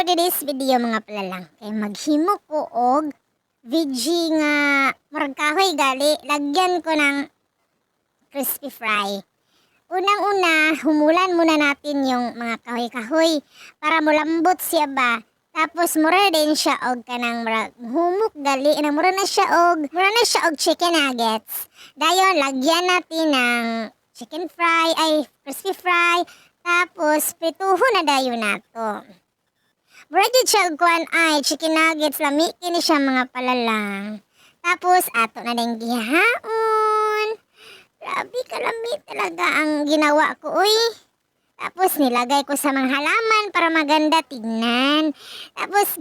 today's video mga palalang kay maghimo ko og veggie nga murag kahoy gali, lagyan ko ng crispy fry. Unang-una, humulan muna natin yung mga kahoy-kahoy para mulambot siya ba. Tapos mura din siya og kanang murag humok gali na mura na siya og chicken nuggets. Dayon lagyan natin ng chicken fry ay crispy fry. Tapos prituhon na dayon nato. Mura jud siya og kuan ay chicken nuggets, lami kini siya mga palalang. Tapos ato na ding gihaon. Grabe kalami talaga ang ginawa ko uy. Tapos nilagay ko sa mga halaman para maganda tingnan. Tapos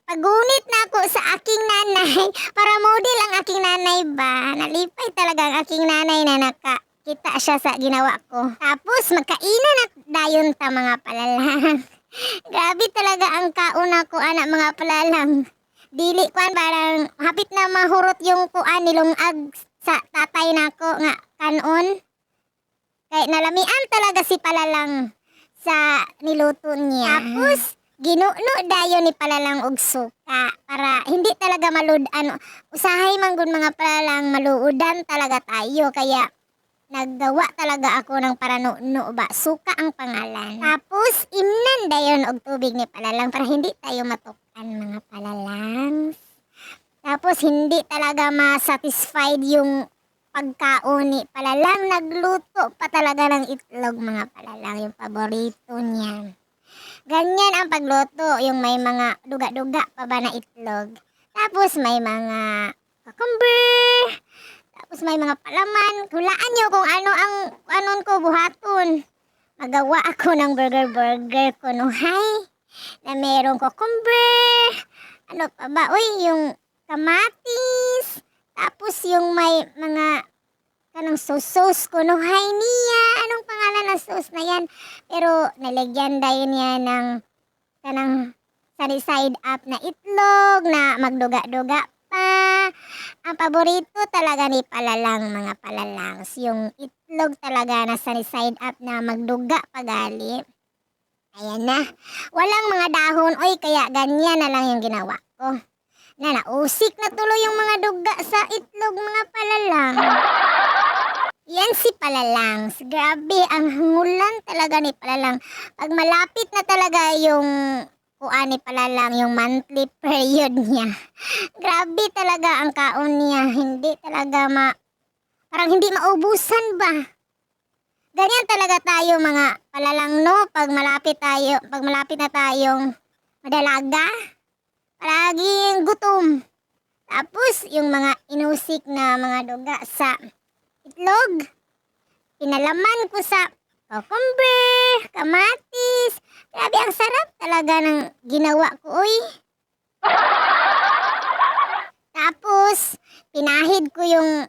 pagunit na ako sa aking nanay para model ang aking nanay ba. Nalipay talaga ang aking nanay na nakakita siya sa ginawa ko. Tapos magkainan na dayon ta mga palalang. Grabe talaga ang kauna ko anak mga palalang. Dili kuan parang hapit na mahurot yung kuan nilungag sa tatay nako nga kanon. Kay nalamian talaga si palalang sa niluto niya. Tapos ginuno dayon ni palalang og suka para hindi talaga maludan. Usahay man gud mga palalang maluudan talaga tayo kaya naggawa talaga ako ng paranuno ba. Suka ang pangalan. Tapos imnan dayon og tubig ni palalang para hindi tayo matukan mga palalang. Tapos hindi talaga ma-satisfied yung pagkaon ni palalang. Nagluto pa talaga ng itlog mga palalang. Yung paborito niya. Ganyan ang pagluto. Yung may mga duga-duga pa ba na itlog. Tapos may mga cucumber. Tapos may mga palaman. Hulaan nyo kung ano ang anon ko buhaton. Magawa ako ng burger ko no hay. Na merong cucumber. Ano pa ba? Uy, yung kamatis. Tapos yung may mga kanang sauce ko no hay niya. Anong pangalan ng sauce na yan? Pero nilagyan dayon niya ng kanang sunny side up na itlog na magduga-duga pa. Ang paborito talaga ni palalang mga palalangs. Yung itlog talaga na sunny side up na magduga pagali. Ayan na. Walang mga dahon. Oy, kaya ganyan na lang yung ginawa ko. Nausik na tuloy yung mga duga sa itlog mga palalang. Yan si palalangs. Grabe, ang hangulan talaga ni palalang. Pag malapit na talaga yung kuan ni palalang, yung monthly period niya. Grabe talaga ang kaon niya. Hindi talaga parang hindi maubusan ba? Ganyan talaga tayo mga palalang no. Pag malapit na tayong madalaga, palaging gutom. Tapos yung mga inusik na mga duga sa itlog, pinalaman ko sa cucumber, kamatis. Grabe ang sarap talaga ng ginawa ko uy. Tapos pinahid ko yung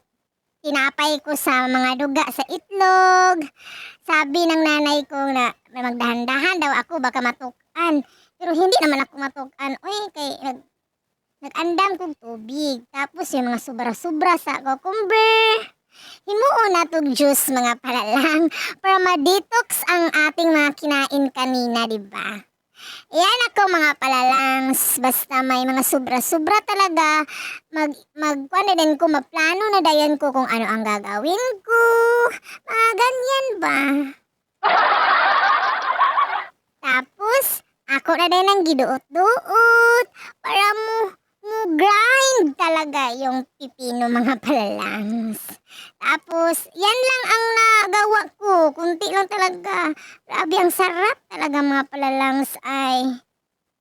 tinapay ko sa mga duga sa itlog. Sabi ng nanay ko na magdahan-dahan daw ako baka matukan. Pero hindi naman ako matukan. Uy, kay nag-andam kong tubig. Tapos yung mga sobra-sobra sa cucumber. Himuon na tog juice mga palalang para ma-detox ang ating mga kinain kanina, diba? Yan ako mga palalangs. Basta may mga sobra-sobra talaga. Magkuan na din ko, maplano na dayan ko kung ano ang gagawin ko. Mga ganyan ba? Tapos, ako na din ang giduot-duot para mo grind talaga yung pipino mga palalangs. Tapos, yan lang ang nagawa ko. Kunti lang talaga. Grabe, ang sarap talaga mga palalangs ay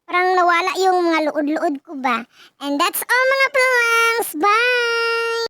parang nawala yung mga luod-luod ko ba. And that's all mga palalangs. Bye!